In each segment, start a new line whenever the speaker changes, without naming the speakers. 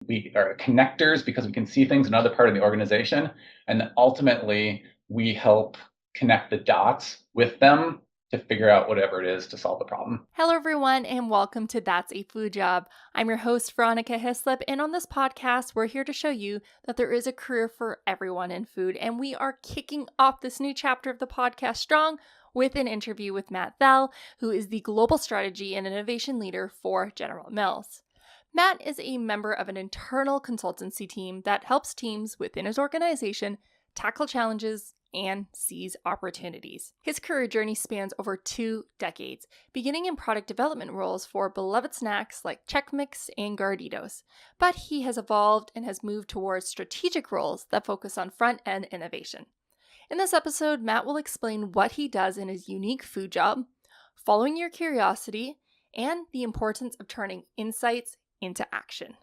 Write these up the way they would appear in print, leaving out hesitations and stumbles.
we are connectors because we can see things in another part of the organization. And then ultimately, we help connect the dots with them to figure out whatever it is to solve the problem.
Hello, everyone, and welcome to That's a Food Job. I'm your host, Veronica Hislop, and on this podcast, we're here to show you that there is a career for everyone in food, and we are kicking off this new chapter of the podcast strong with an interview with Matt Thell, who is the Global Strategy and Innovation Leader for General Mills. Matt is a member of an internal consultancy team that helps teams within his organization tackle challenges and seize opportunities. His career journey spans over 2 decades, beginning in product development roles for beloved snacks like Chex Mix and Gardettos. But he has evolved and has moved towards strategic roles that focus on front-end innovation. In this episode, Matt will explain what he does in his unique food job, following your curiosity, and the importance of turning insights into action.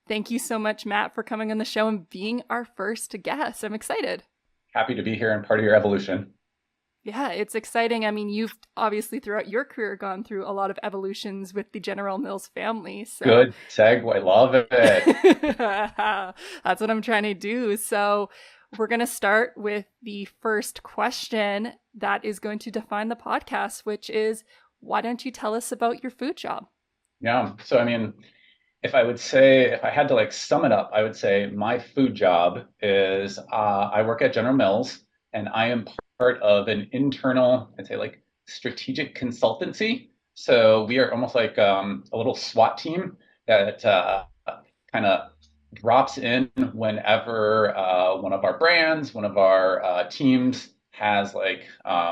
Thank you so much, Matt, for coming on the show and being our first guest. I'm excited.
Happy to be here and part of your evolution.
Yeah, it's exciting. I mean, you've obviously throughout your career gone through a lot of evolutions with the General Mills family. So
Good segue. Love it.
That's what I'm trying to do. So we're going to start with the first question that is going to define the podcast, which is, why don't you tell us about your food job?
Yeah. So, I mean, if I had to sum it up, I would say my food job is I work at General Mills and I am part of an internal, I'd say strategic consultancy. So we are almost like a little SWAT team that kind of drops in whenever one of our brands, one of our teams has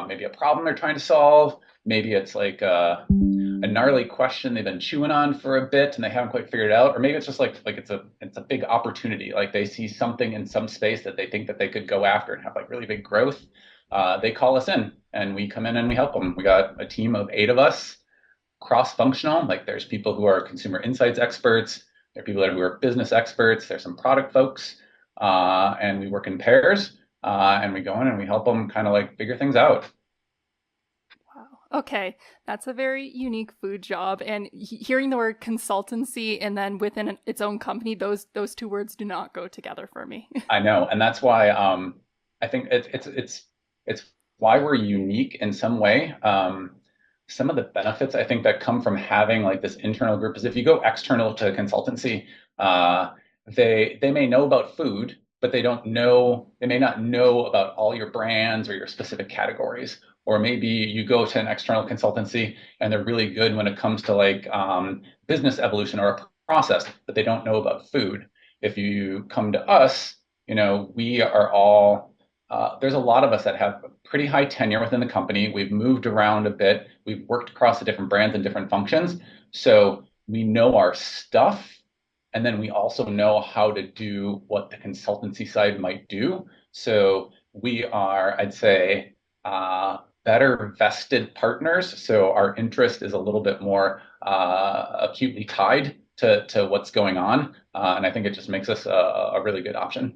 maybe a problem they're trying to solve. Maybe it's a gnarly question they've been chewing on for a bit and they haven't quite figured it out, or maybe it's just it's a big opportunity. Like they see something in some space that they think that they could go after and have really big growth. They call us in and we come in and we help them. We got a team of 8 of us, cross-functional. There's people who are consumer insights experts. There are people who are business experts. There's some product folks, and we work in pairs. And we go in and we help them kind of figure things out.
Wow. Okay. That's a very unique food job. And hearing the word consultancy and then within its own company, those 2 words do not go together for me.
I know. And that's why I think it's why we're unique in some way. Some of the benefits I think that come from having this internal group is if you go external to consultancy, they may know about food, but they may not know about all your brands or your specific categories. Or maybe you go to an external consultancy and they're really good when it comes to business evolution or a process, but they don't know about food. If you come to us, we are all, there's a lot of us that have pretty high tenure within the company. We've moved around a bit. We've worked across the different brands and different functions. So we know our stuff. And then we also know how to do what the consultancy side might do. So we are, I'd say, better vested partners. So our interest is a little bit more acutely tied to what's going on. And I think it just makes us a really good option.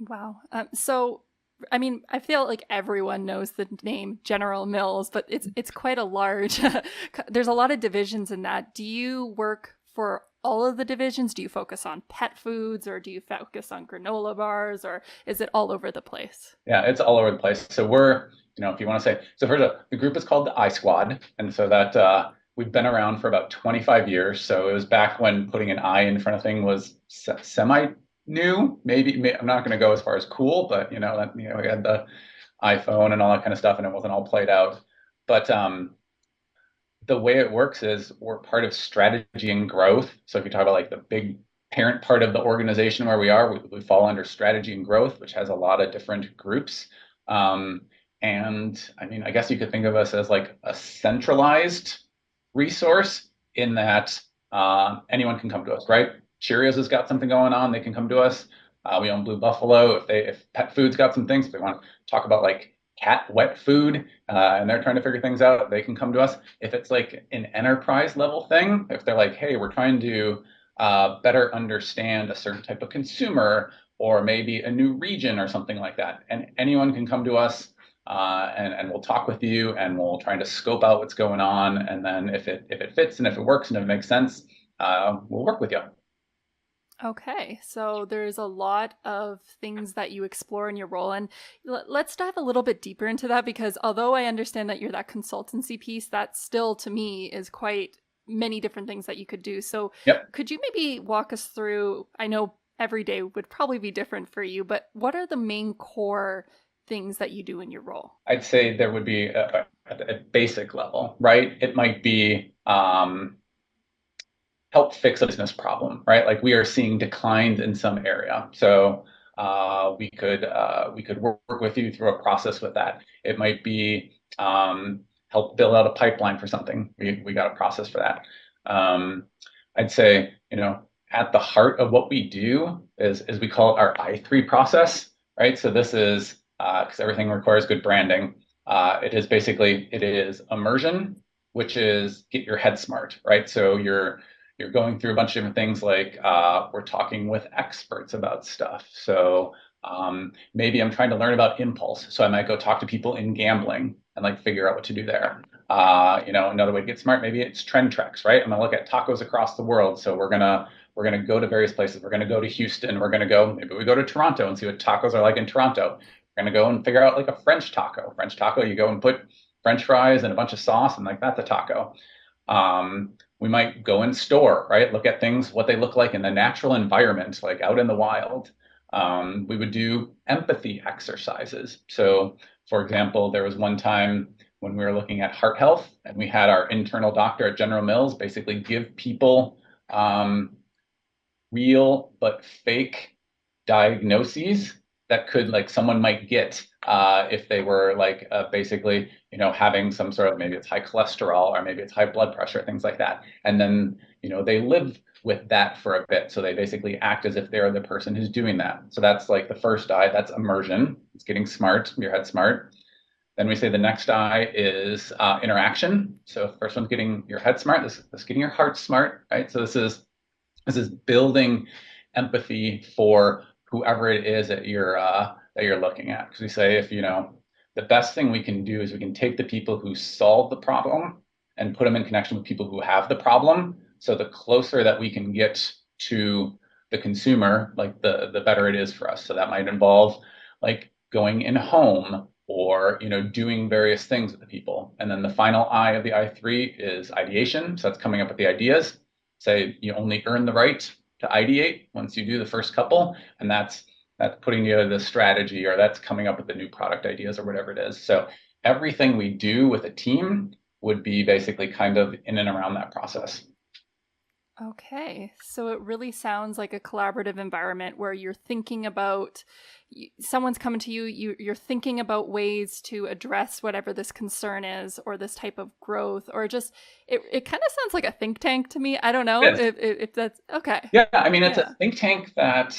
Wow. So, I mean, I feel like everyone knows the name General Mills, but it's quite a large, there's a lot of divisions in that. Do you work for all of the divisions? Do you focus on pet foods or do you focus on granola bars or is it all over the place?
Yeah, it's all over the place. So we're, if you want to say, so first of all, the group is called the I Squad. And so that we've been around for about 25 years. So it was back when putting an I in front of thing was semi new. Maybe I'm not going to go as far as cool, but we had the iPhone and all that kind of stuff and it wasn't all played out. But the way it works is we're part of strategy and growth. So if you talk about the big parent part of the organization where we are, we fall under strategy and growth, which has a lot of different groups. And I mean, I guess you could think of us as a centralized resource in that anyone can come to us, right? Cheerios has got something going on, they can come to us. We own Blue Buffalo. If pet food's got some things, if they want to talk about cat wet food and they're trying to figure things out, they can come to us. If it's an enterprise level thing, if they're hey, we're trying to better understand a certain type of consumer or maybe a new region or something like that, and anyone can come to us. and we'll talk with you, and we'll try to scope out what's going on. And then if it fits and if it works and if it makes sense, we'll work with you.
Okay, so there's a lot of things that you explore in your role, and let's dive a little bit deeper into that because although I understand that you're that consultancy piece, that still to me is quite many different things that you could do. So,
Yep.
could you maybe walk us through? I know every day would probably be different for you, but what are the main core things that you do in your role?
I'd say there would be a basic level, right? It might be help fix a business problem, right? Like we are seeing declines in some area. So we could work with you through a process with that. It might be help build out a pipeline for something. We got a process for that. I'd say, at the heart of what we do is we call it our I3 process, right? So this is because everything requires good branding. It is immersion, which is get your head smart, right? So you're going through a bunch of different things like we're talking with experts about stuff. So maybe I'm trying to learn about impulse. So I might go talk to people in gambling and like figure out what to do there. Another way to get smart, maybe it's trend treks, right? I'm gonna look at tacos across the world. So we're gonna go to various places. We're gonna go to Houston. Maybe we go to Toronto and see what tacos are like in Toronto. We're gonna go and figure out like a French taco. French taco, you go and put French fries and a bunch of sauce, and like that's a taco. We might go in store, right? Look at things, what they look like in the natural environment, like out in the wild. We would do empathy exercises. So, for example, there was one time when we were looking at heart health, and we had our internal doctor at General Mills basically give people real but fake diagnoses that could like someone might get if they were like basically having some sort of maybe it's high cholesterol or maybe it's high blood pressure, things like that, and then they live with that for a bit, so they basically act as if they're the person who's doing that. So that's like the first I, that's immersion. It's getting smart, your head smart. Then we say the next I is interaction. So the first one's getting your head smart. This is getting your heart smart, right? So this is building empathy for whoever it is that you're looking at. Because we say if the best thing we can do is we can take the people who solve the problem and put them in connection with people who have the problem. So the closer that we can get to the consumer, like the better it is for us. So that might involve like going in home or doing various things with the people. And then the final I of the I3 is ideation. So that's coming up with the ideas. Say you only earn the right to ideate once you do the first couple, and that's putting together the strategy, or that's coming up with the new product ideas or whatever it is. So everything we do with a team would be basically kind of in and around that process.
Okay, so it really sounds like a collaborative environment where you're thinking about someone's coming to you, you're thinking about ways to address whatever this concern is or this type of growth or just it kind of sounds like a think tank to me. I don't know
It is.
if that's okay.
Yeah, I mean, it's
Yeah.
a think tank that,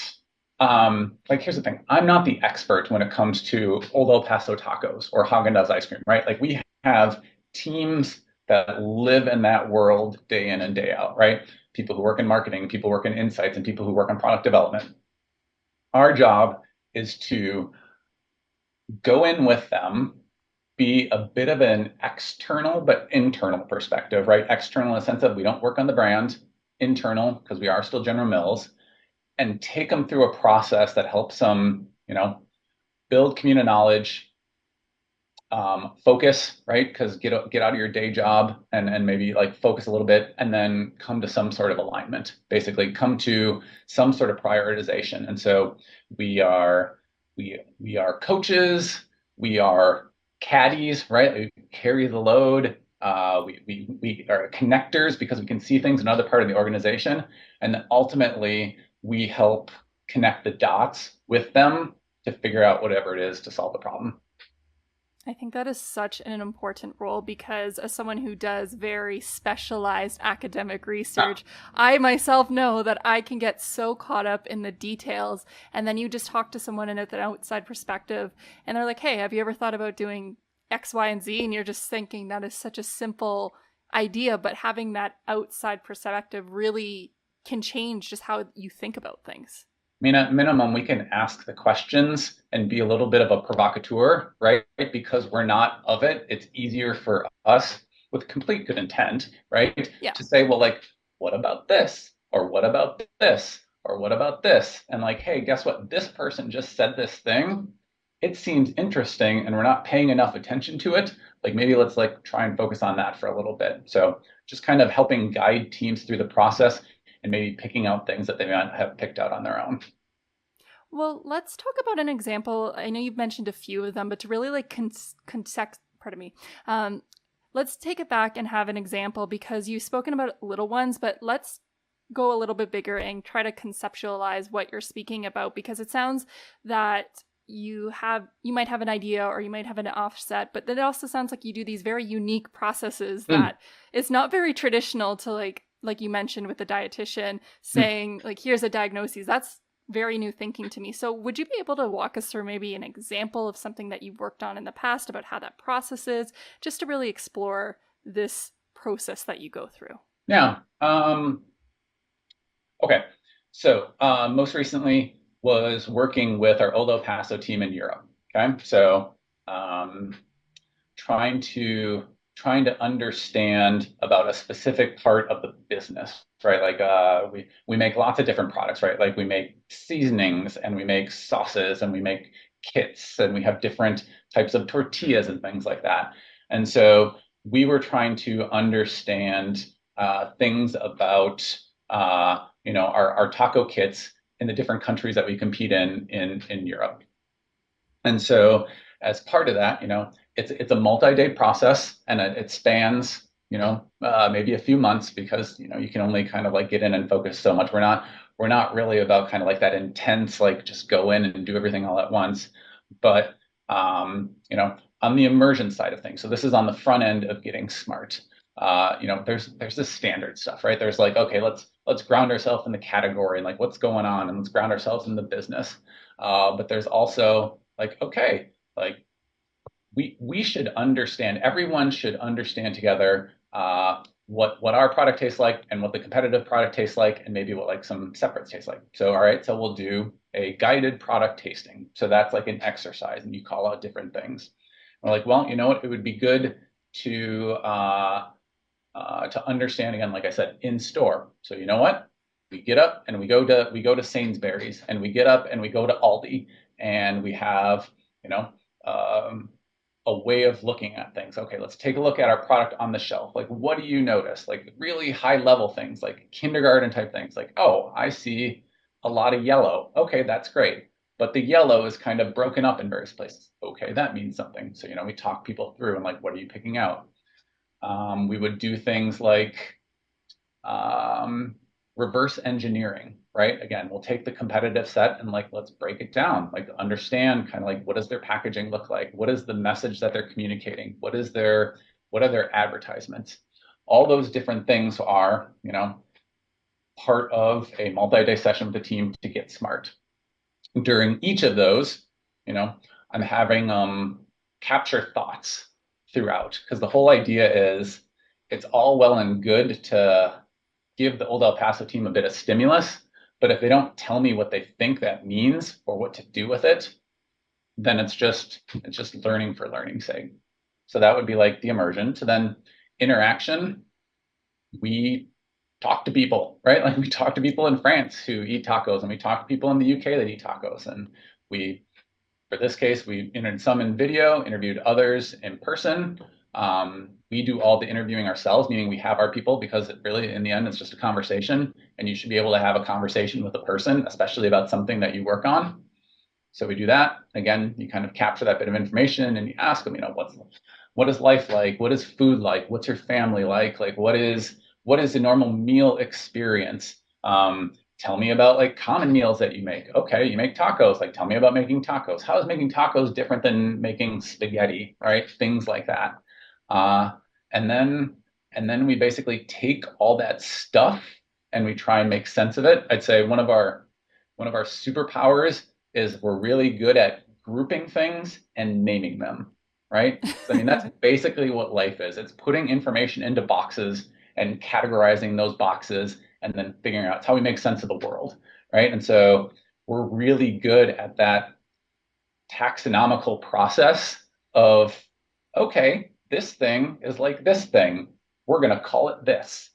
like, here's the thing. I'm not the expert when it comes to Old El Paso tacos or Häagen-Dazs ice cream, right? Like, we have teams that live in that world day in and day out, right? People who work in marketing, people who work in insights, and people who work on product development. Our job is to go in with them, be a bit of an external but internal perspective, right? External in the sense that we don't work on the brand, internal because we are still General Mills, and take them through a process that helps them, build community knowledge, focus, right? Because get out of your day job and maybe like focus a little bit, and then come to some sort of alignment. Basically, come to some sort of prioritization. And so we are we are coaches, we are caddies, right? We carry the load. We are connectors because we can see things in another part of the organization, and then ultimately we help connect the dots with them to figure out whatever it is to solve the problem.
I think that is such an important role because, as someone who does very specialized academic research, I myself know that I can get so caught up in the details. And then you just talk to someone in an outside perspective, and they're like, hey, have you ever thought about doing X, Y, and Z? And you're just thinking that is such a simple idea, but having that outside perspective really can change just how you think about things.
mean, at minimum, we can ask the questions and be a little bit of a provocateur, right? Because we're not of it. It's easier for us with complete good intent, right?
Yeah.
To say, well, like, what about this? Or what about this? Or what about this? And like, hey, guess what? This person just said this thing. It seems interesting and we're not paying enough attention to it. Like maybe let's like try and focus on that for a little bit. So just kind of helping guide teams through the process and maybe picking out things that they might have picked out on their own.
Well, let's talk about an example. I know you've mentioned a few of them, but to really like pardon me, um, let's take it back and have an example because you've spoken about little ones, but let's go a little bit bigger and try to conceptualize what you're speaking about because it sounds that you might have an idea or you might have an offset, but then it also sounds like you do these very unique processes
Mm,
that it's not very traditional to like you mentioned with the dietitian saying like here's a diagnosis. That's very new thinking to me. So would you be able to walk us through maybe an example of something that you've worked on in the past about how that process is, just to really explore this process that you go through?
yeah. Okay. So most recently was working with our Old El Paso team in Europe. Okay. So um, trying to trying to understand about a specific part of the business, right? Like we make lots of different products, right? Like we make seasonings and we make sauces and we make kits and we have different types of tortillas and things like that. And so we were trying to understand things about our taco kits in the different countries that we compete in Europe. And so as part of that, it's a multi-day process and it spans, maybe a few months because, you can only kind of like get in and focus so much. We're not really about kind of like that intense, like just go in and do everything all at once. But, on the immersion side of things, so this is on the front end of getting smart. There's this standard stuff, right? There's like, okay, let's ground ourselves in the category and like what's going on and let's ground ourselves in the business. But there's also like, okay, like we should understand, everyone should understand together what our product tastes like and what the competitive product tastes like and maybe what like some separates taste like. So all right, so we'll do a guided product tasting. So that's like an exercise and you call out different things. We're like, well, you know what, it would be good to understand again, like I said, in store. So you know what? We get up and we go to Sainsbury's and we get up and we go to Aldi and we have, you know, um, a way of looking at things. Okay, let's take a look at our product on the shelf. Like, what do you notice? Like really high level things, like kindergarten type things. Like, oh, I see a lot of yellow. Okay, that's great. But the yellow is kind of broken up in various places. Okay, that means something. So, we talk people through and like, what are you picking out? We would do things like um, reverse engineering, right? Again, we'll take the competitive set and like, let's break it down, like understand kind of like what does their packaging look like? What is the message that they're communicating? What are their advertisements? All those different things are, part of a multi-day session with the team to get smart. During each of those, I'm having capture thoughts throughout because the whole idea is it's all well and good to give the Old El Paso team a bit of stimulus, but if they don't tell me what they think that means or what to do with it, then it's just learning for learning's sake. So that would be like the immersion. So then interaction, we talk to people, right? Like we talk to people in France who eat tacos, and we talk to people in the UK that eat tacos, and we for this case, we interviewed some in video, interviewed others in person. We do all the interviewing ourselves, meaning we have our people because it really, in the end, it's just a conversation, and you should be able to have a conversation with a person, especially about something that you work on. So we do that. Again, you kind of capture that bit of information and you ask them, what is life like? What is food like? What's your family like? Like, what is a normal meal experience? Tell me about like common meals that you make. Okay, you make tacos. Like, tell me about making tacos. How is making tacos different than making spaghetti, right? Things like that. Uh, and then we basically take all that stuff and we try and make sense of it. I'd say one of our superpowers is we're really good at grouping things and naming them, right? So I mean that's basically what life is. It's putting information into boxes and categorizing those boxes and then figuring out how we make sense of the world, right? And so we're really good at that taxonomical process of, okay, this thing is like this thing. We're going to call it this.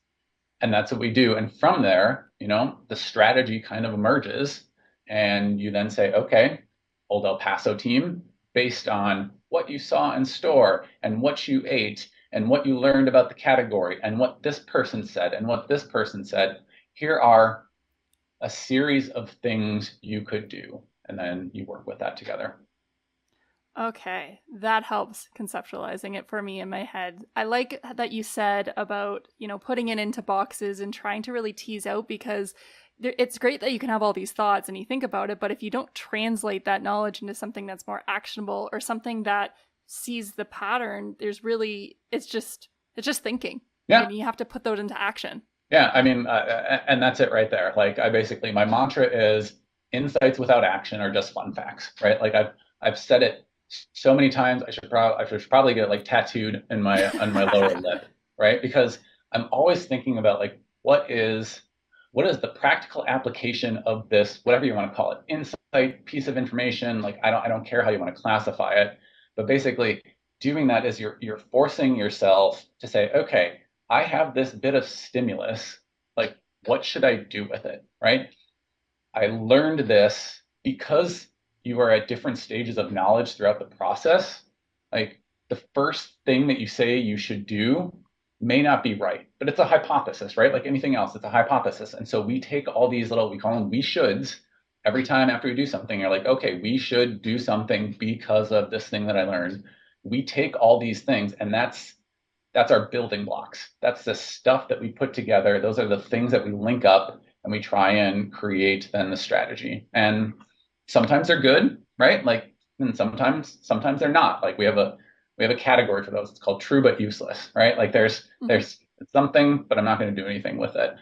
And that's what we do. And from there, the strategy kind of emerges. And you then say, okay, Old El Paso team, based on what you saw in store and what you ate and what you learned about the category and what this person said and what this person said, here are a series of things you could do. And then you work with that together.
Okay, that helps conceptualizing it for me in my head. I like that you said about, putting it into boxes and trying to really tease out, because it's great that you can have all these thoughts and you think about it, but if you don't translate that knowledge into something that's more actionable or something that sees the pattern, it's just thinking.
Yeah.
And you have to put those into action.
Yeah. I mean, and that's it right there. Like my mantra is insights without action are just fun facts, right? Like I've said it so many times. I should probably get it like tattooed in my on my lower lip, right? Because I'm always thinking about like what is the practical application of this, whatever you want to call it, insight, piece of information. Like I don't care how you want to classify it, but basically doing that is you're forcing yourself to say, okay, I have this bit of stimulus. Like, what should I do with it, right? I learned this because you are at different stages of knowledge throughout the process. Like the first thing that you say you should do may not be right, but it's a hypothesis, right? Like anything else, it's a hypothesis. And so we take all these little, we call them we shoulds. Every time after we do something, you're like, okay, we should do something because of this thing that I learned. We take all these things, and that's our building blocks. That's the stuff that we put together. Those are the things that we link up and we try and create then the strategy. And sometimes they're good, right? Like, and sometimes they're not. Like we have a category for those. It's called true but useless, right? Like there's something, but I'm not going to do anything with it.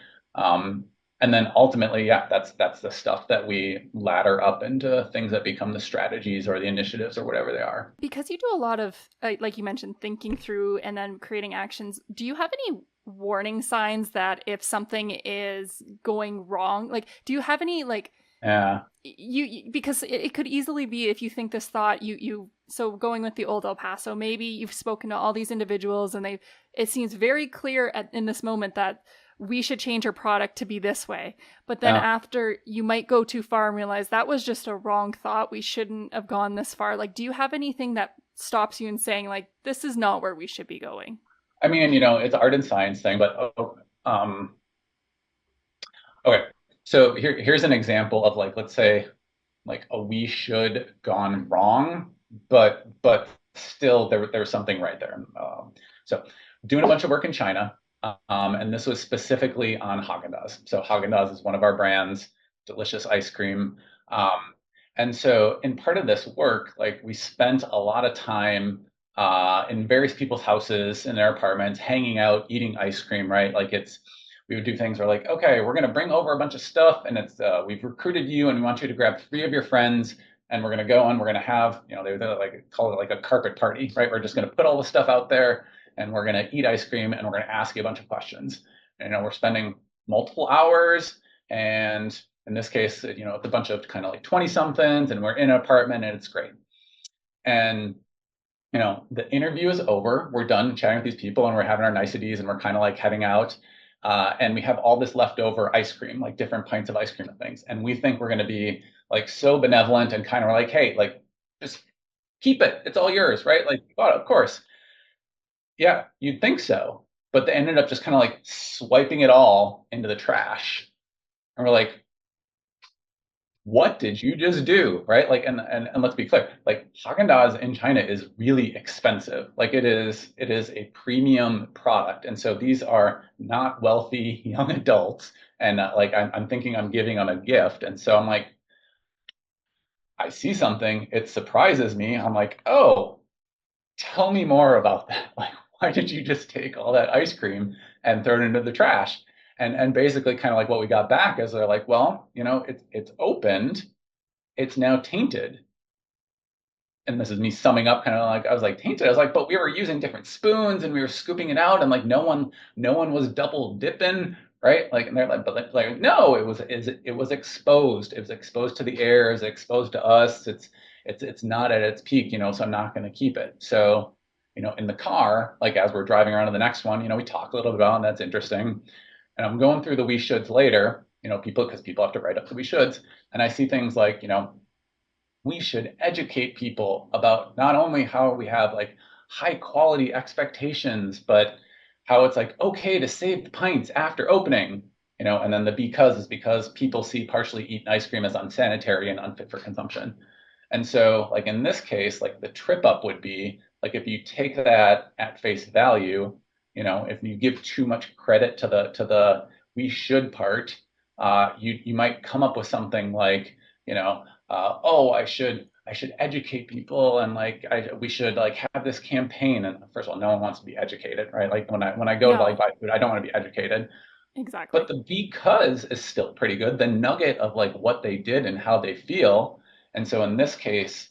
And then ultimately, yeah, that's the stuff that we ladder up into things that become the strategies or the initiatives or whatever they are.
Because you do a lot of, like you mentioned, thinking through and then creating actions, do you have any warning signs that if something is going wrong, like, do you have any, like,
Yeah.
because it could easily be, if you think this thought, so going with the Old El Paso, maybe you've spoken to all these individuals and it seems very clear in this moment that we should change our product to be this way. But then
Yeah.
after, you might go too far and realize that was just a wrong thought. We shouldn't have gone this far. Like, do you have anything that stops you in saying, like, this is not where we should be going?
I mean, it's art and science thing, but okay. So here's an example of like, let's say like a we should gone wrong, but still there was something right there. So doing a bunch of work in China, and this was specifically on Häagen-Dazs. So Häagen-Dazs is one of our brands, delicious ice cream. And so in part of this work, like we spent a lot of time in various people's houses, in their apartments, hanging out, eating ice cream, right? Like we would do things where like, okay, we're going to bring over a bunch of stuff and we've recruited you and we want you to grab 3 of your friends and we're going to go and we're going to have, they would like call it like a carpet party, right? We're just going to put all the stuff out there and we're going to eat ice cream and we're going to ask you a bunch of questions. And, we're spending multiple hours, and in this case, it's a bunch of kind of like 20 somethings, and we're in an apartment and it's great. And the interview is over. We're done chatting with these people and we're having our niceties and we're kind of like heading out. And we have all this leftover ice cream, like different pints of ice cream and things. And we think we're going to be like so benevolent and kind of like, hey, like just keep it. It's all yours, right? Like, oh, of course. Yeah, you'd think so. But they ended up just kind of like swiping it all into the trash. And we're like, what did you just do? Right? Like, and let's be clear, like Haagen-Dazs in China is really expensive. Like it is a premium product. And so these are not wealthy young adults. And like I'm thinking I'm giving them a gift. And so I'm like, I see something, it surprises me. I'm like, oh, tell me more about that. Like, why did you just take all that ice cream and throw it into the trash? And basically kind of like what we got back is they're like, well, it's opened, it's now tainted. And this is me summing up kind of like I was like tainted. I was like, but we were using different spoons and we were scooping it out and like no one was double dipping, right? Like, and they're like, but like, no, it was exposed. It was exposed to the air. It was exposed to us. It's not at its peak, so I'm not going to keep it. So, in the car, like as we're driving around to the next one, we talk a little bit about, and that's interesting. And I'm going through the we shoulds later, because people have to write up the we shoulds, and I see things like, we should educate people about not only how we have like high quality expectations, but how it's like okay to save the pints after opening, and then the because is because people see partially eaten ice cream as unsanitary and unfit for consumption. And so, like in this case, like the trip up would be like if you take that at face value, if you give too much credit to the we should part, you might come up with something like, oh, I should educate people, and like we should like have this campaign. And first of all, no one wants to be educated, right? Like when I go to like
No,
buy food, I don't want to be educated. But
exactly.
the because is still pretty good. The nugget of like what they did and how they feel. And so in this case,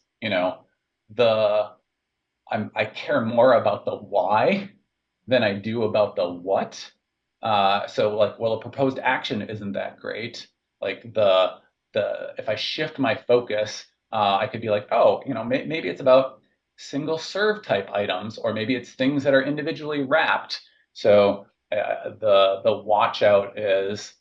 the I care more about the why than I do about the what. So like, well, a proposed action isn't that great. Like the if I shift my focus, I could be like, oh, maybe it's about single serve type items, or maybe it's things that are individually wrapped. So the watch out is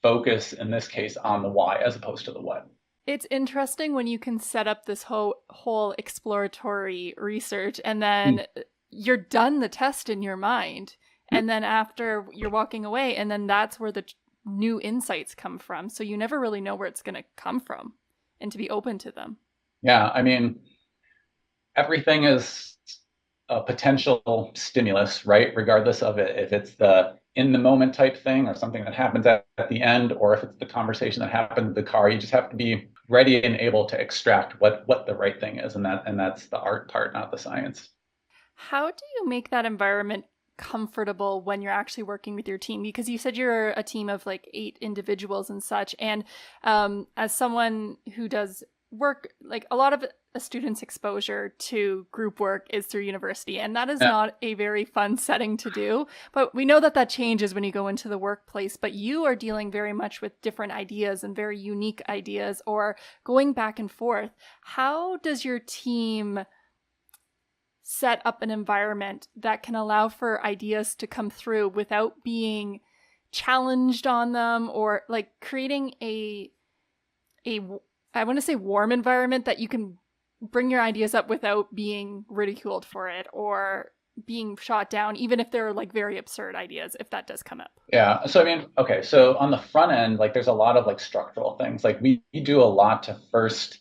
focus in this case on the why as opposed to the what.
It's interesting when you can set up this whole exploratory research and
Hmm.
then you're done the test in your mind. And then after you're walking away, and then that's where the new insights come from. So you never really know where it's going to come from and to be open to them.
Yeah, I mean, everything is a potential stimulus, right? Regardless of it, if it's the in the moment type thing or something that happens at the end, or if it's the conversation that happened in the car, you just have to be ready and able to extract what the right thing is, and that's the art part, not the science.
How do you make that environment comfortable when you're actually working with your team? Because you said you're a team of like 8 individuals and such. And as someone who does work, like a lot of a student's exposure to group work is through university, and that is
Yeah,
not a very fun setting to do. But we know that that changes when you go into the workplace. But you are dealing very much with different ideas and very unique ideas, or going back and forth. How does your team set up an environment that can allow for ideas to come through without being challenged on them, or like creating a I want to say warm environment that you can bring your ideas up without being ridiculed for it or being shot down, even if they're like very absurd ideas, if that does come up.
yeah. So I mean, okay. So on the front end, like there's a lot of like structural things. Like we do a lot to first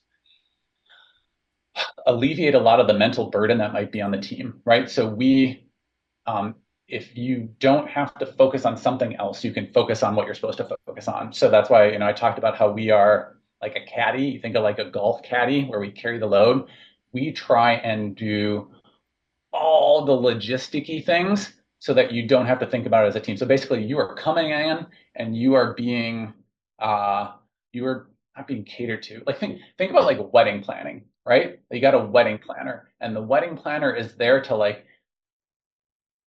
alleviate a lot of the mental burden that might be on the team, right? So um, if you don't have to focus on something else, you can focus on what you're supposed to focus on. So that's why, I talked about how we are like a caddy. You think of like a golf caddy where we carry the load. We try and do all the logisticy things so that you don't have to think about it as a team. So basically, you are coming in and uh, you are not being catered to. Like think about like wedding planning, right? You got a wedding planner, and the wedding planner is there to like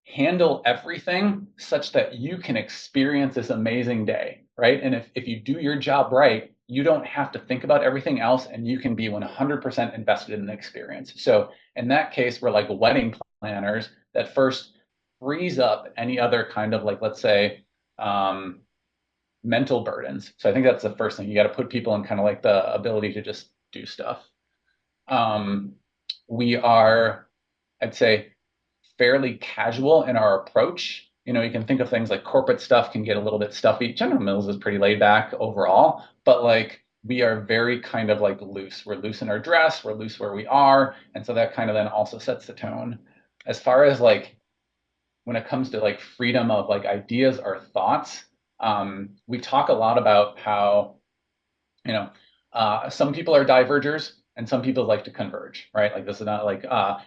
handle everything such that you can experience this amazing day, right? And if you do your job right, you don't have to think about everything else, and you can be 100% invested in the experience. So in that case, we're like wedding planners that first frees up any other kind of like, let's say, um, mental burdens. So I think that's the first thing. You got to put people in kind of like the ability to just do stuff. Um, we are, I'd say, fairly casual in our approach. You can think of things like corporate stuff can get a little bit stuffy. General Mills is pretty laid back overall, but like we are very kind of like loose. We're loose in our dress, we're loose where we are. And so that kind of then also sets the tone. As far as like when it comes to like freedom of like ideas or thoughts, we talk a lot about how you know, some people are divergers and some people like to converge, right? Like this is not like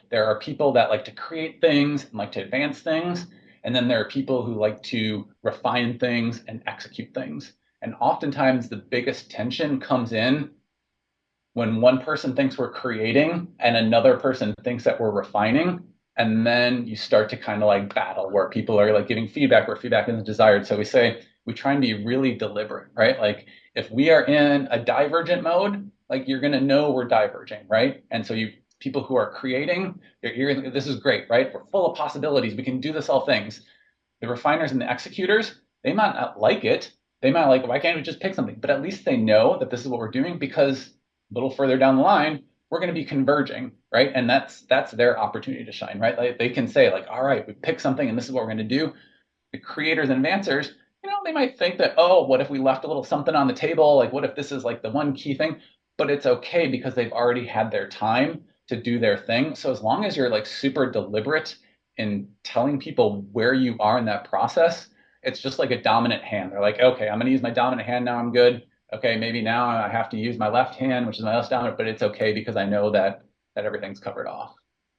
there are people that like to create things and like to advance things, and then there are people who like to refine things and execute things. And oftentimes the biggest tension comes in when one person thinks we're creating and another person thinks that we're refining, And then you start to kind of like battle where people are like giving feedback where feedback isn't desired. So we try and be really deliberate, right? Like if we are in a divergent mode, like you're going to know we're diverging, right? And so people who are creating, this is great, right? We're full of possibilities. We can do this all things. The refiners and the executors, they might not like it. They might like, why can't we just pick something? But at least they know that this is what we're doing because a little further down the line, we're going to be converging, right? And that's their opportunity to shine, right? Like they can say, like, all right, we picked something and this is what we're going to do. The creators and advancers, they might think that, oh, what if we left a little something on the table? Like, what if this is like the one key thing? But it's okay because they've already had their time to do their thing. So as long as you're like super deliberate in telling people where you are in that process, it's just like a dominant hand. They're like, okay, I'm going to use my dominant hand now. I'm good. Okay, maybe now I have to use my left hand, which is my less dominant, but it's okay because I know that everything's covered off.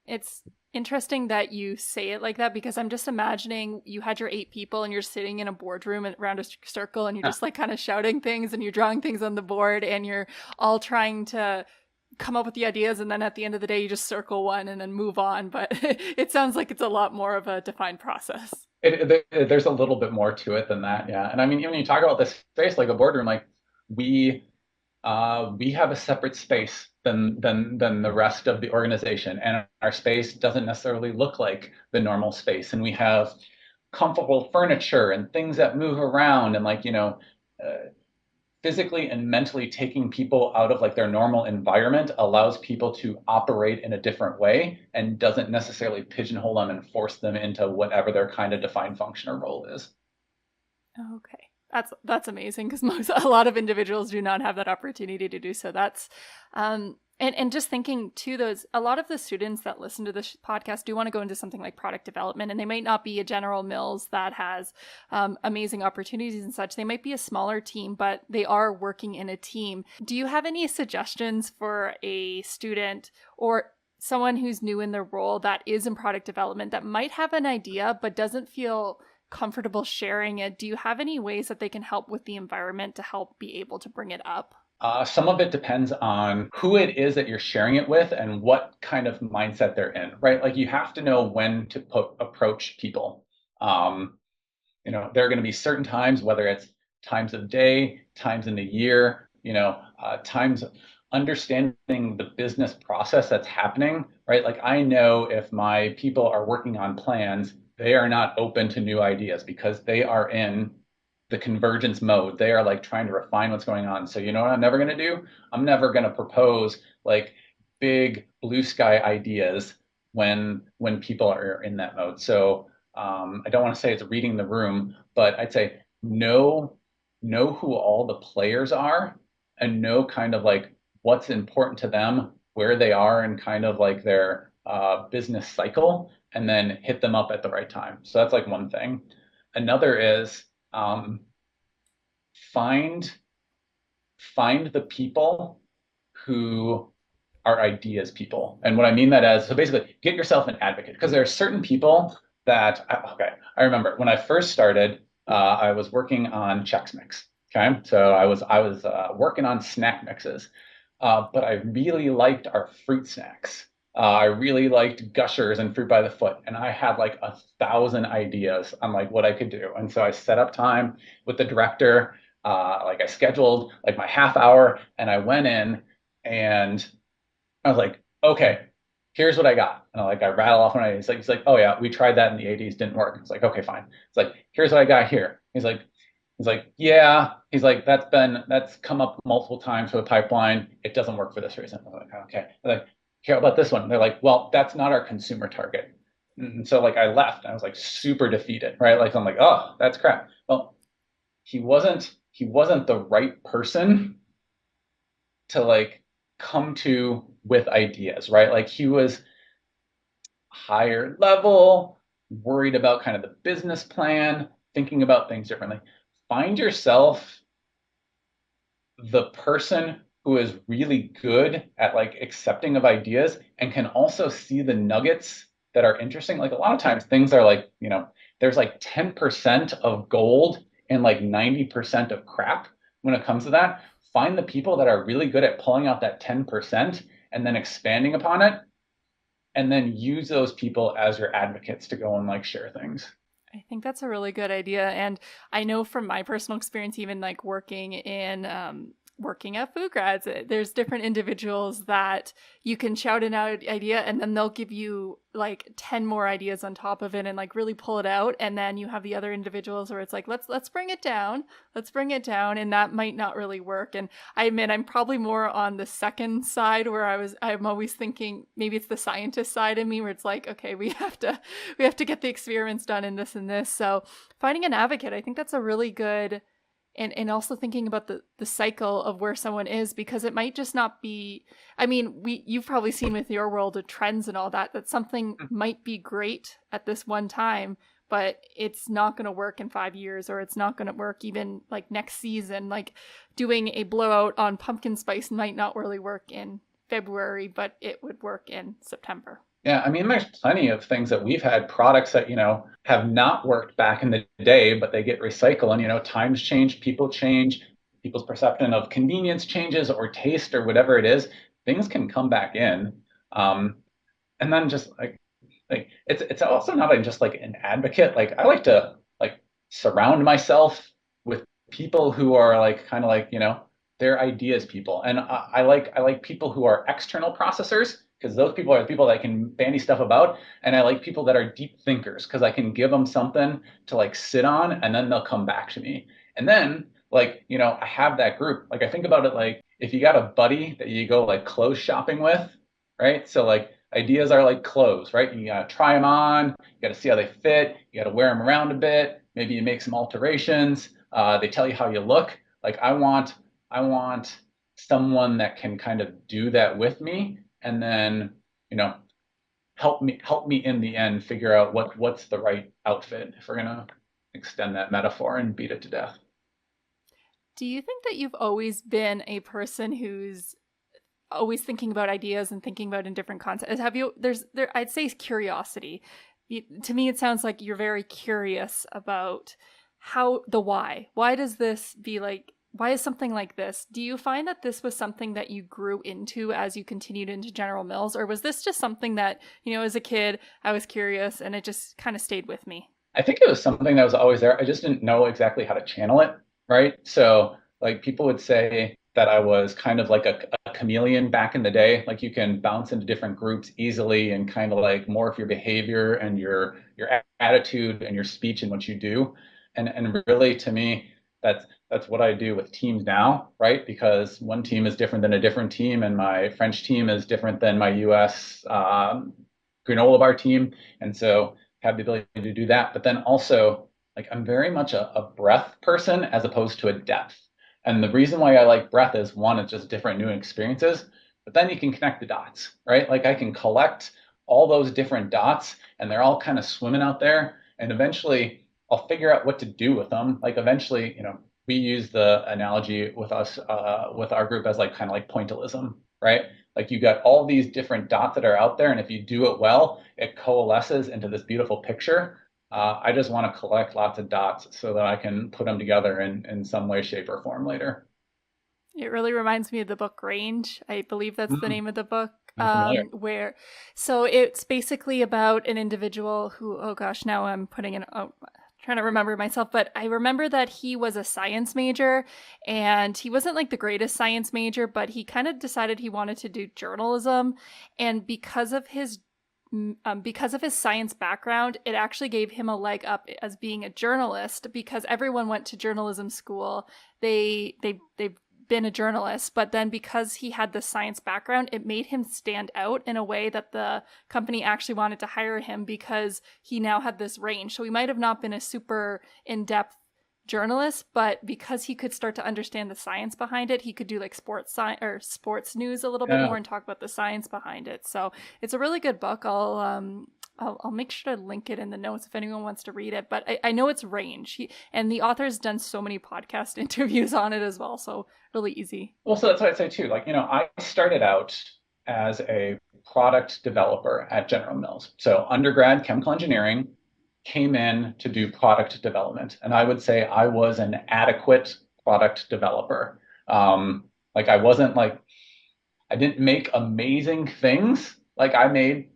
It's interesting that you say it like that because I'm just imagining you had your 8 people and you're sitting in a boardroom around a circle and you're just like kind of shouting things and you're drawing things on the board and you're all trying to come up with the ideas, and then at the end of the day you just circle one and then move on. But it sounds like it's a lot more of a defined process.
There's a little bit more to it than that, yeah. And I mean, even when you talk about this space like a boardroom, like we we have a separate space than the rest of the organization, and our space doesn't necessarily look like the normal space. And we have comfortable furniture and things that move around, and like physically and mentally taking people out of like their normal environment allows people to operate in a different way and doesn't necessarily pigeonhole them and force them into whatever their kind of defined function or role is.
Okay. That's amazing because a lot of individuals do not have that opportunity to do so. That's and just thinking too, those a lot of the students that listen to this podcast do want to go into something like product development, and they might not be a General Mills that has amazing opportunities and such. They might be a smaller team, but they are working in a team. Do you have any suggestions for a student or someone who's new in their role that is in product development that might have an idea but doesn't feel comfortable sharing it? Do you have any ways that they can help with the environment to help be able to bring it up?
Some of it depends on who it is that you're sharing it with and what kind of mindset they're in, right? Like you have to know when to approach people. There are going to be certain times, whether it's times of day, times in the year, times understanding the business process that's happening, right? Like I know if my people are working on plans, they are not open to new ideas because they are in the convergence mode. They are like trying to refine what's going on. So you know what I'm never going to do? I'm never going to propose like big blue sky ideas when people are in that mode. So I don't want to say it's reading the room, but I'd say know who all the players are and know kind of like what's important to them, where they are and kind of like their business cycle, and then hit them up at the right time. So that's like one thing. Another is find the people who are ideas people. And what I mean that as, so basically get yourself an advocate, because there are certain people that, okay, I remember when I first started, I was working on Chex Mix. Okay, so I was working on snack mixes, but I really liked our fruit snacks. I really liked Gushers and Fruit by the Foot, and I had like 1,000 ideas on like what I could do. And so I set up time with the director. Like I scheduled like my half hour, and I went in and I was like, okay, here's what I got. And I rattle off one idea. He's like, oh yeah, we tried that in the 80s, didn't work. It's like, okay, fine. It's like, here's what I got here. He's like, yeah. He's like, that's come up multiple times for the pipeline. It doesn't work for this reason. I'm like, okay. I'm like, care about this one. They're like, well, that's not our consumer target. And so like I left. And I was like super defeated, right? Like I'm like, oh, that's crap. Well, he wasn't the right person to like come to with ideas, right? Like he was higher level, worried about kind of the business plan, thinking about things differently. Find yourself the person who is really good at like accepting of ideas and can also see the nuggets that are interesting. Like a lot of times things are like, there's like 10% of gold and like 90% of crap when it comes to that. Find the people that are really good at pulling out that 10% and then expanding upon it and then use those people as your advocates to go and like share things.
I think that's a really good idea. And I know from my personal experience, even like working at Food Grads, there's different individuals that you can shout an idea and then they'll give you like 10 more ideas on top of it and like really pull it out. And then you have the other individuals where it's like, let's bring it down. Let's bring it down. And that might not really work. And I admit I'm probably more on the second side where I'm always thinking maybe it's the scientist side of me where it's like, okay, we have to get the experiments done in this and this. So finding an advocate, I think that's a really good, and also thinking about the cycle of where someone is, because it might just not be, I mean, you've probably seen with your world of trends and all that, that something might be great at this one time, but it's not going to work in 5 years, or it's not going to work even like next season. Like doing a blowout on pumpkin spice might not really work in February, but it would work in September.
Yeah, I mean, there's plenty of things that we've had products that, have not worked back in the day, but they get recycled. And, times change, people change, people's perception of convenience changes or taste or whatever it is. Things can come back in. And then just like it's also not like just like an advocate. Like I like to like surround myself with people who are like kind of like, they're ideas people. And I like people who are external processors because those people are the people that I can bandy stuff about. And I like people that are deep thinkers because I can give them something to like sit on and then they'll come back to me. And then like, I have that group. Like I think about it like if you got a buddy that you go like clothes shopping with, right? So like ideas are like clothes, right? You gotta try them on, you gotta see how they fit, you gotta wear them around a bit, maybe you make some alterations. They tell you how you look. Like I want someone that can kind of do that with me and then, help me in the end figure out what's the right outfit if we're gonna extend that metaphor and beat it to death.
Do you think that you've always been a person who's always thinking about ideas and thinking about in different concepts? Have you, I'd say curiosity. To me, it sounds like you're very curious about why does this be like, why is something like this? Do you find that this was something that you grew into as you continued into General Mills, or was this just something that, as a kid, I was curious and it just kind of stayed with me?
I think it was something that was always there. I just didn't know exactly how to channel it, right? So like people would say that I was kind of like a chameleon back in the day. Like you can bounce into different groups easily and kind of like morph your behavior and your attitude and your speech and what you do. And really to me, that's what I do with teams now, right? Because one team is different than a different team, and my French team is different than my US granola bar team. And so have the ability to do that. But then also, like I'm very much a breadth person as opposed to a depth. And the reason why I like breadth is one, it's just different new experiences, but then you can connect the dots, right? Like I can collect all those different dots and they're all kind of swimming out there. And eventually I'll figure out what to do with them. Like eventually, we use the analogy with us, with our group as like kind of like pointillism, right? Like you got all these different dots that are out there, and if you do it well, it coalesces into this beautiful picture. I just want to collect lots of dots so that I can put them together in some way, shape, or form later.
It really reminds me of the book Range. I believe that's the
Mm,
name of the book.
I'm familiar.
So it's basically about an individual who, oh gosh, now I'm putting in, trying to remember myself, but I remember that he was a science major and he wasn't like the greatest science major, but he kind of decided he wanted to do journalism. And because of his science background, it actually gave him a leg up as being a journalist because everyone went to journalism school. They've been a journalist, but then because he had the science background, it made him stand out in a way that the company actually wanted to hire him because he now had this range. So he might have not been a super in-depth journalist, but because he could start to understand the science behind it, he could do like sports news a little bit
Yeah.
more and talk about the science behind it. So it's a really good book. I'll make sure to link it in the notes if anyone wants to read it. But I know it's Range, and the author's done so many podcast interviews on it as well. So really easy.
Well, so that's what I'd say too. Like, I started out as a product developer at General Mills. So undergrad chemical engineering, came in to do product development. And I would say I was an adequate product developer. Like I wasn't like, I didn't make amazing things. Like I made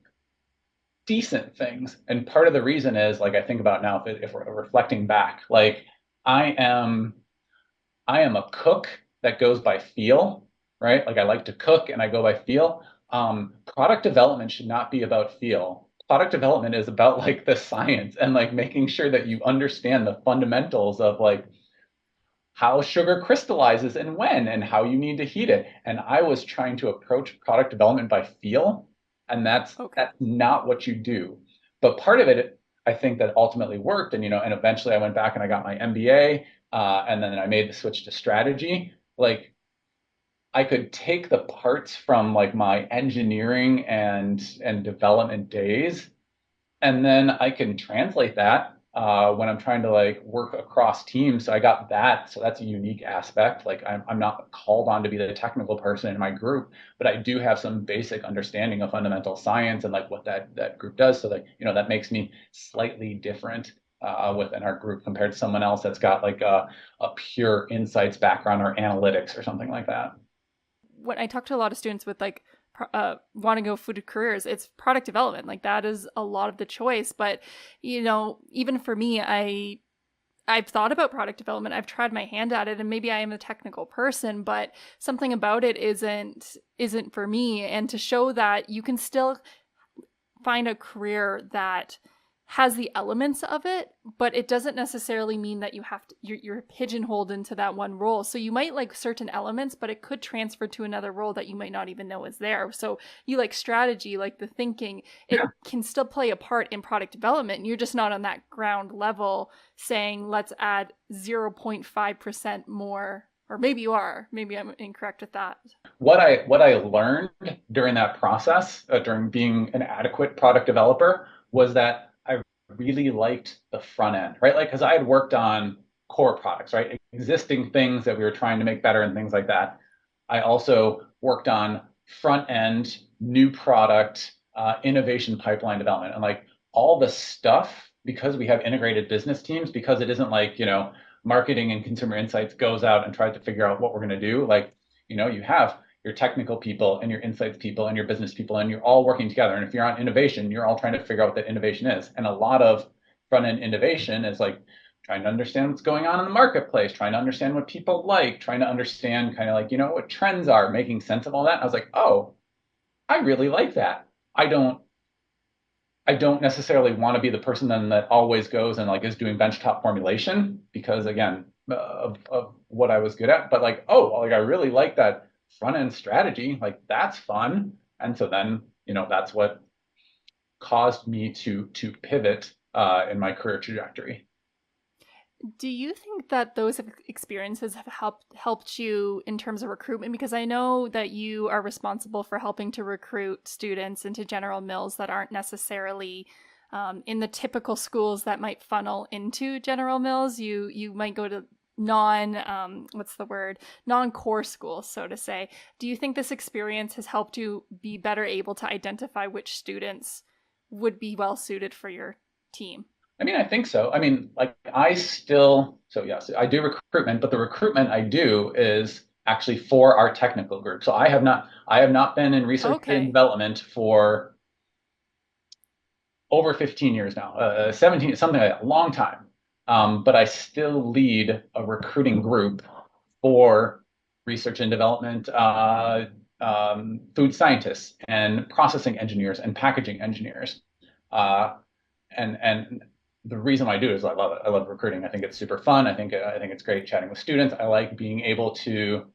decent things. And part of the reason is like I think about now, if we're reflecting back, like I am I am a cook that goes by feel, right? Like I like to cook and I go by feel. Product development should not be about feel. Product development is about like the science and like making sure that you understand the fundamentals of like how sugar crystallizes and when and how you need to heat it. And I was trying to approach product development by feel, and
Okay.
that's not what you do. But part of it, I think that ultimately worked, and and eventually I went back and I got my MBA, and then I made the switch to strategy. Like I could take the parts from like my engineering and development days and then I can translate that when I'm trying to like work across teams. So I got that. So that's a unique aspect. Like I'm not called on to be the technical person in my group, but I do have some basic understanding of fundamental science and like what that group does. So that that makes me slightly different within our group compared to someone else that's got like a pure insights background or analytics or something like that.
When I talk to a lot of students with like want to go food careers, it's product development. Like that is a lot of the choice. But even for me, I've thought about product development. I've tried my hand at it, and maybe I am a technical person, but something about it isn't for me. And to show that you can still find a career that has the elements of it, but it doesn't necessarily mean that you're pigeonholed into that one role. So you might like certain elements, but it could transfer to another role that you might not even know is there. So you like strategy, like the thinking, it
Yeah.
can still play a part in product development. You're just not on that ground level saying let's add 0.5% more, or maybe you are. Maybe I'm incorrect with that.
What I learned during that process, during being an adequate product developer, was that I really liked the front end, right? Like, because I had worked on core products, right? Existing things that we were trying to make better and things like that. I also worked on front end, new product, innovation pipeline development, and like all the stuff because we have integrated business teams, because it isn't like, marketing and consumer insights goes out and tries to figure out what we're going to do. Like, you have your technical people and your insights people and your business people, and you're all working together. And if you're on innovation, you're all trying to figure out what that innovation is. And a lot of front end innovation is like trying to understand what's going on in the marketplace, trying to understand what people like, trying to understand kind of like, what trends are, making sense of all that. I was like, oh, I really like that. I don't I don't necessarily want to be the person then that always goes and like is doing benchtop formulation because again of what I was good at. But like, oh, like I really like that front end strategy. Like that's fun. And so then, that's what caused me to pivot in my career trajectory.
Do you think that those experiences have helped you in terms of recruitment? Because I know that you are responsible for helping to recruit students into General Mills that aren't necessarily in the typical schools that might funnel into General Mills. You might go to what's the word, non-core schools, so to say. Do you think this experience has helped you be better able to identify which students would be well suited for your team?
I mean, I think so. I mean, like so yes, I do recruitment, but the recruitment I do is actually for our technical group. So I have not been in research and
Okay.
development for over 15 years now, 17, something like that, a long time. But I still lead a recruiting group for research and development, food scientists and processing engineers and packaging engineers. Uh, and the reason why I do it is I love it. I love recruiting. I think it's super fun. I think it's great chatting with students. I like being able to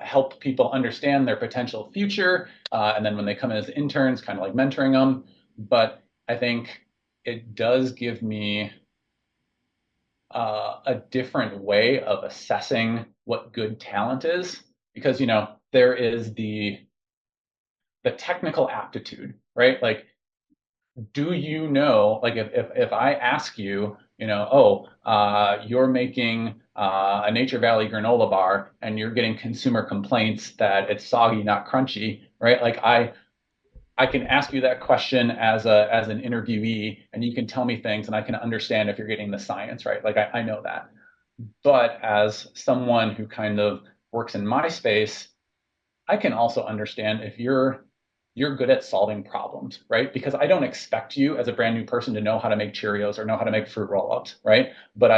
help people understand their potential future, and then when they come in as interns, kind of like mentoring them. But I think it does give me a different way of assessing what good talent is, because there is the technical aptitude, right? Like do you know, like if I ask you, oh, you're making a Nature Valley granola bar and you're getting consumer complaints that it's soggy, not crunchy, right? Like I can ask you that question as an interviewee and you can tell me things and I can understand if you're getting the science right. Like I know that. But as someone who kind of works in my space, I can also understand if you're good at solving problems, right? Because I don't expect you as a brand new person to know how to make Cheerios or know how to make fruit roll-ups, right? But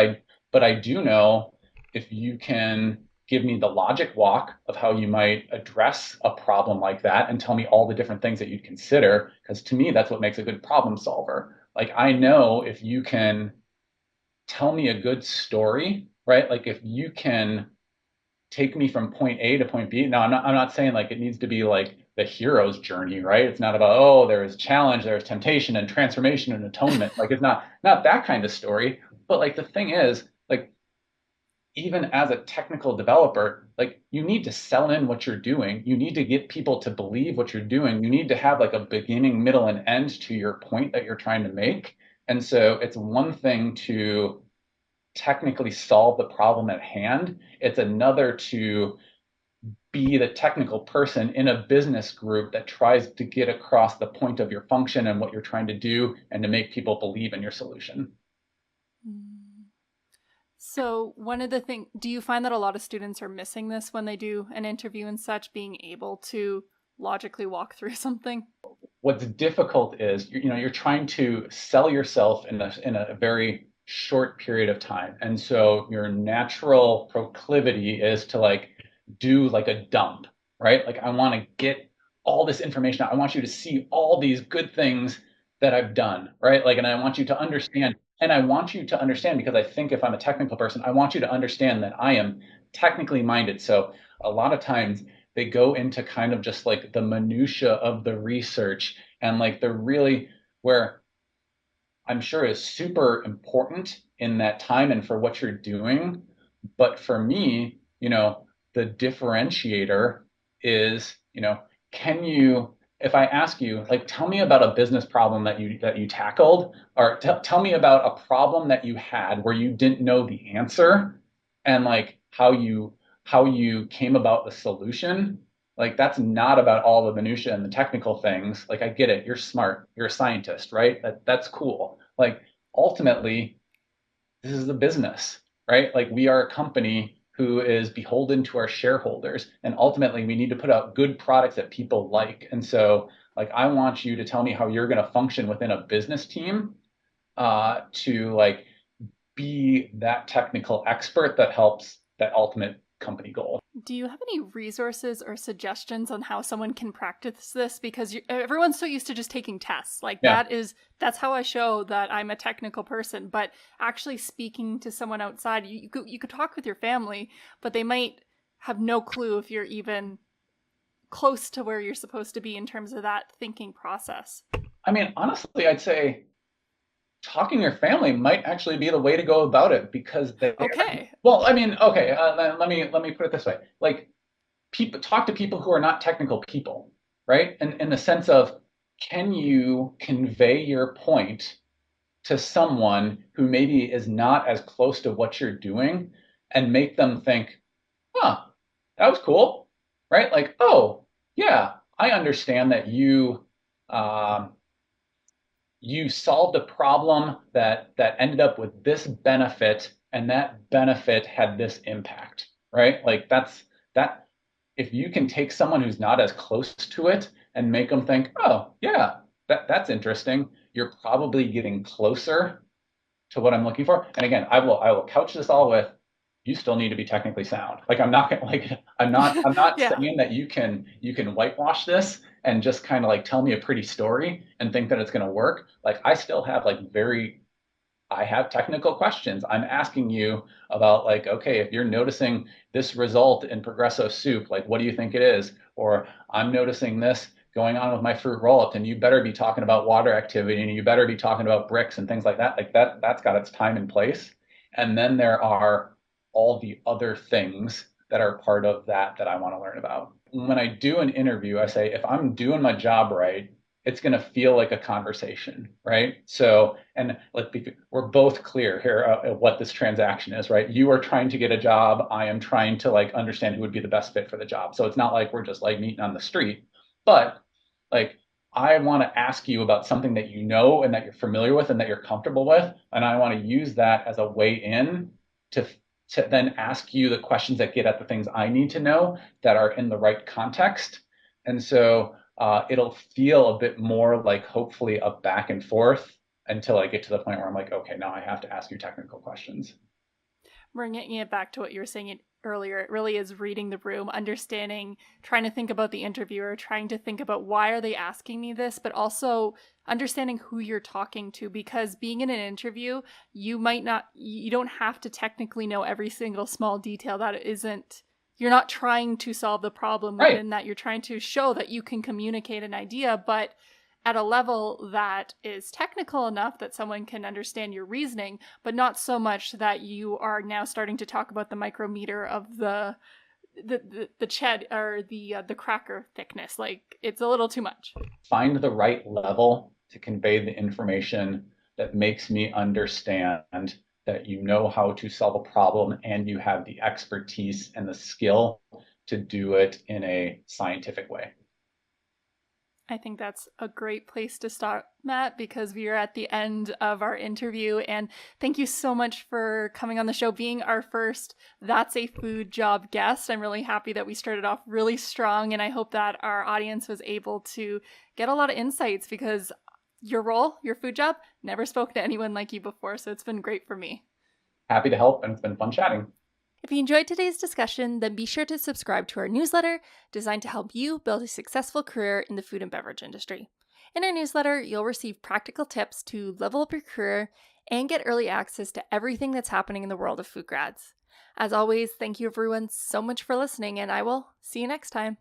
I do know if you can give me the logic walk of how you might address a problem like that and tell me all the different things that you'd consider, because to me, that's what makes a good problem solver. Like I know if you can tell me a good story, right? Like if you can take me from point A to point B. Now, I'm not saying like it needs to be like the hero's journey, right? It's not about, oh, there's challenge, there's temptation and transformation and atonement. Like it's not that kind of story. But like the thing is, like even as a technical developer, like you need to sell in what you're doing. You need to get people to believe what you're doing. You need to have like a beginning, middle, and end to your point that you're trying to make. And so it's one thing to technically solve the problem at hand. It's another to be the technical person in a business group that tries to get across the point of your function and what you're trying to do and to make people believe in your solution.
So, one of the things, do you find that a lot of students are missing this when they do an interview and such, being able to logically walk through something?
What's difficult is you're trying to sell yourself in a very short period of time. And so your natural proclivity is to like do like a dump, right? Like I want to get all this information out. I want you to see all these good things that I've done, right? Like, and I want you to understand, and I want you to understand because I think if I'm a technical person, I want you to understand that I am technically minded. So a lot of times they go into kind of just like the minutia of the research and like the really where I'm sure is super important in that time and for what you're doing. But for me, the differentiator is, can you, if I ask you, like, tell me about a business problem that you tackled, or tell me about a problem that you had where you didn't know the answer, and like how you came about the solution. Like that's not about all the minutia and the technical things. Like I get it, you're smart, you're a scientist, right? That's cool. Like ultimately, this is a business, right? Like we are a company who is beholden to our shareholders, and ultimately we need to put out good products that people like. And so, like, I want you to tell me how you're going to function within a business team to like be that technical expert that helps that ultimate company goal.
Do you have any resources or suggestions on how someone can practice this? Because everyone's so used to just taking tests. Like
Yeah.
that's how I show that I'm a technical person. But actually speaking to someone outside, you could talk with your family, but they might have no clue if you're even close to where you're supposed to be in terms of that thinking process.
I mean, honestly, I'd say talking to your family might actually be the way to go about it because they
Okay.
well, I mean, okay, let me put it this way. Like people talk to people who are not technical people, right? And in the sense of can you convey your point to someone who maybe is not as close to what you're doing and make them think, huh, that was cool, right? Like, oh, yeah, I understand that um, you solved a problem that ended up with this benefit, and that benefit had this impact, right? Like that. If you can take someone who's not as close to it and make them think, oh, yeah, that's interesting, you're probably getting closer to what I'm looking for. And again, I will couch this all with you still need to be technically sound. Like I'm not gonna like I'm not
Yeah.
saying that you can whitewash this and just kind of like tell me a pretty story and think that it's gonna work. Like I still have like I have technical questions. I'm asking you about like, okay, if you're noticing this result in Progresso soup, like what do you think it is? Or I'm noticing this going on with my fruit roll-up, and you better be talking about water activity and you better be talking about bricks and things like that. Like that's got its time and place. And then there are all the other things that are part of that I want to learn about. When I do an interview, I say, if I'm doing my job right, it's going to feel like a conversation, right? So, and we're both clear here what this transaction is, right? You are trying to get a job. I am trying to like understand who would be the best fit for the job. So it's not like we're just like meeting on the street, but like I want to ask you about something that you know and that you're familiar with and that you're comfortable with, and I want to use that as a way in to to then ask you the questions that get at the things I need to know that are in the right context. And so it'll feel a bit more like hopefully a back and forth until I get to the point where I'm like, okay, now I have to ask you technical questions.
Bringing it back to what you were saying earlier, it really is reading the room, understanding, trying to think about the interviewer, trying to think about why are they asking me this, but also understanding who you're talking to, because being in an interview, you don't have to technically know every single small detail. That isn't, you're not trying to solve the problem
Right.
within that. You're trying to show that you can communicate an idea, but at a level that is technical enough that someone can understand your reasoning, but not so much that you are now starting to talk about the micrometer of the ched or the cracker thickness. Like, it's a little too much.
Find the right level to convey the information that makes me understand that you know how to solve a problem and you have the expertise and the skill to do it in a scientific way.
I think that's a great place to start, Matt, because we are at the end of our interview. And thank you so much for coming on the show, being our first That's a Food Job guest. I'm really happy that we started off really strong, and I hope that our audience was able to get a lot of insights, because your role, your food job, never spoke to anyone like you before. So it's been great for me.
Happy to help, and it's been fun chatting.
If you enjoyed today's discussion, then be sure to subscribe to our newsletter designed to help you build a successful career in the food and beverage industry. In our newsletter, you'll receive practical tips to level up your career and get early access to everything that's happening in the world of food grads. As always, thank you everyone so much for listening, and I will see you next time.